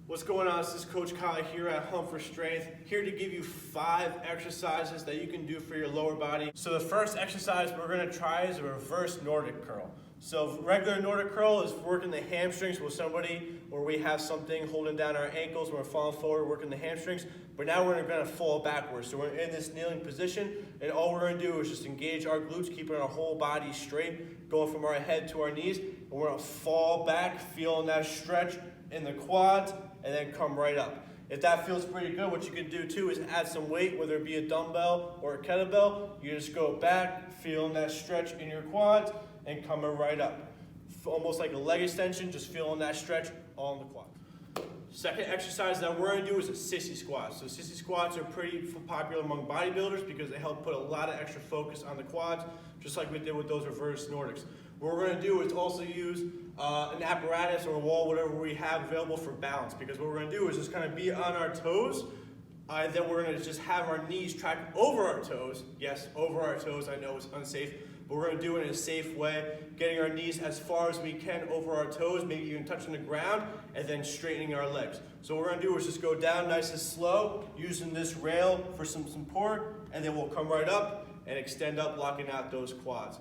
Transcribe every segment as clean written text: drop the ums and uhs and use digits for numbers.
What's going on? This is Coach Kyle here at Hunt for Strength, here to give you 5 exercises that you can do for your lower body. So the first exercise we're going to try is a reverse Nordic curl. So regular Nordic curl is working the hamstrings with somebody, or we have something holding down our ankles, we're falling forward, working the hamstrings, but now we're going to fall backwards. So we're in this kneeling position, and all we're going to do is just engage our glutes, keeping our whole body straight, going from our head to our knees, and we're going to fall back, feeling that stretch in the quads, and then come right up. If that feels pretty good, what you can do too is add some weight, whether it be a dumbbell or a kettlebell. You just go back, feeling that stretch in your quads, and coming right up. Almost like a leg extension, just feeling that stretch all in the quads. Second exercise that we're going to do is a sissy squat. So sissy squats are pretty popular among bodybuilders because they help put a lot of extra focus on the quads, just like we did with those reverse Nordics. What we're going to do is also use an apparatus or a wall, whatever we have available for balance, because what we're going to do is just kind of be on our toes, and then we're going to just have our knees track over our toes. Yes, over our toes. I know it's unsafe, but we're going to do it in a safe way, getting our knees as far as we can over our toes, maybe even touching the ground, and then straightening our legs. So what we're going to do is just go down nice and slow, using this rail for some support, and then we'll come right up and extend up, locking out those quads.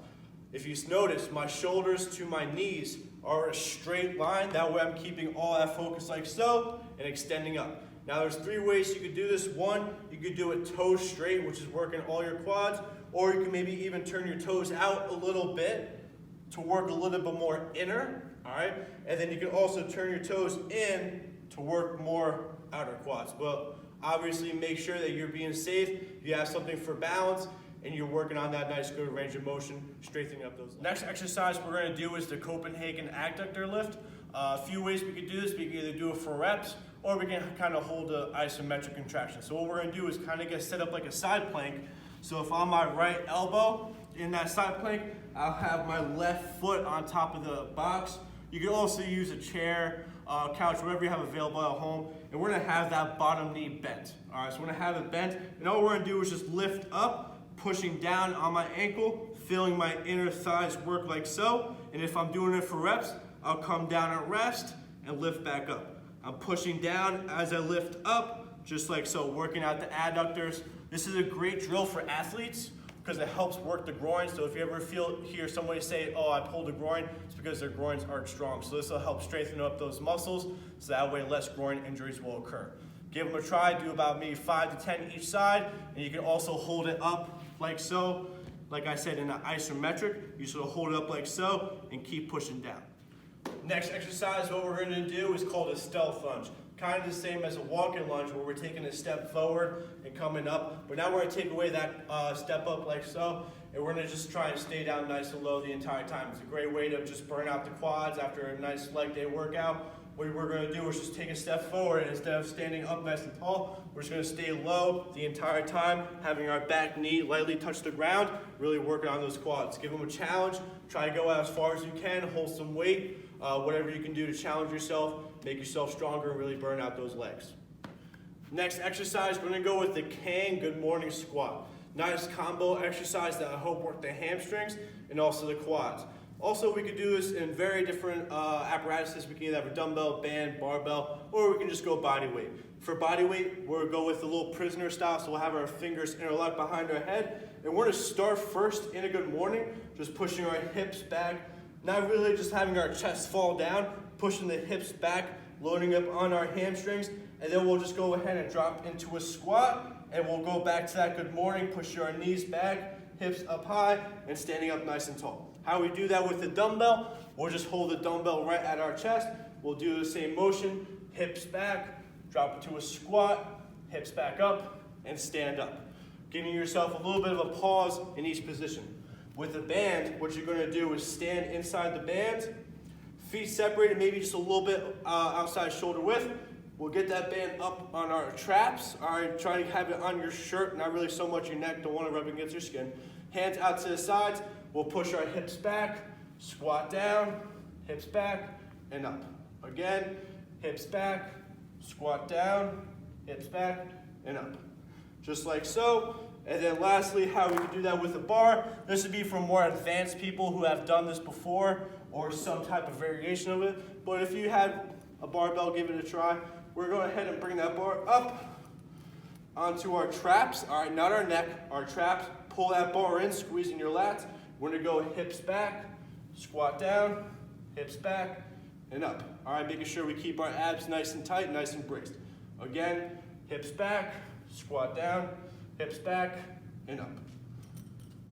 If you notice, my shoulders to my knees are a straight line. That way I'm keeping all that focus like so and extending up. Now there's 3 ways you could do this. One, you could do it toes straight, which is working all your quads, or you can maybe even turn your toes out a little bit to work a little bit more inner, all right? And then you can also turn your toes in to work more outer quads. But obviously make sure that you're being safe, you have something for balance, and you're working on that nice good range of motion, straightening up those legs. Next exercise we're going to do is the Copenhagen adductor lift. A few ways we could do this. We can either do it for reps, or we can kind of hold an isometric contraction. So what we're going to do is kind of get set up like a side plank. So if on my right elbow in that side plank, I'll have my left foot on top of the box. You can also use a chair, couch, whatever you have available at home, and we're going to have that bottom knee bent. All right, so we're going to have it bent, and all we're going to do is just lift up, pushing down on my ankle, feeling my inner thighs work like so. And if I'm doing it for reps, I'll come down at rest and lift back up. I'm pushing down as I lift up, just like so, working out the adductors. This is a great drill for athletes because it helps work the groin. So if you ever hear somebody say, oh, I pulled the groin, it's because their groins aren't strong. So this will help strengthen up those muscles, so that way less groin injuries will occur. Give them a try, do about maybe 5 to 10 each side, and you can also hold it up like so. Like I said, in an isometric, you should hold it up like so and keep pushing down. Next exercise, what we're going to do is called a stealth lunge. Kind of the same as a walking lunge where we're taking a step forward and coming up, but now we're going to take away that step up like so, and we're going to just try and stay down nice and low the entire time. It's a great way to just burn out the quads after a nice leg day workout. What we're going to do is just take a step forward, and instead of standing up nice and tall, we're just going to stay low the entire time, having our back knee lightly touch the ground, really working on those quads. Give them a challenge, try to go out as far as you can, hold some weight, whatever you can do to challenge yourself, make yourself stronger, and really burn out those legs. Next exercise, we're going to go with the Kang Good Morning Squat. Nice combo exercise that I hope work the hamstrings and also the quads. Also, we could do this in very different apparatuses. We can either have a dumbbell, band, barbell, or we can just go body weight. For body weight, we'll go with the little prisoner style, so we'll have our fingers interlocked behind our head, and we're going to start first in a good morning, just pushing our hips back, not really just having our chest fall down, pushing the hips back, loading up on our hamstrings, and then we'll just go ahead and drop into a squat, and we'll go back to that good morning, pushing our knees back, hips up high, and standing up nice and tall. How we do that with the dumbbell, we'll just hold the dumbbell right at our chest. We'll do the same motion, hips back, drop into a squat, hips back up, and stand up. Giving yourself a little bit of a pause in each position. With the band, what you're going to do is stand inside the band, feet separated, maybe just a little bit outside shoulder width. We'll get that band up on our traps. All right, try to have it on your shirt, not really so much your neck, don't want to rub against your skin. Hands out to the sides. We'll push our hips back, squat down, hips back, and up. Again, hips back, squat down, hips back, and up. Just like so. And then lastly, how we can do that with a bar. This would be for more advanced people who have done this before or some type of variation of it. But if you had a barbell, give it a try. We're going ahead and bring that bar up onto our traps. All right, not our neck, our traps. Pull that bar in, squeezing your lats. We're gonna go hips back, squat down, hips back, and up. All right, making sure we keep our abs nice and tight, nice and braced. Again, hips back, squat down, hips back, and up.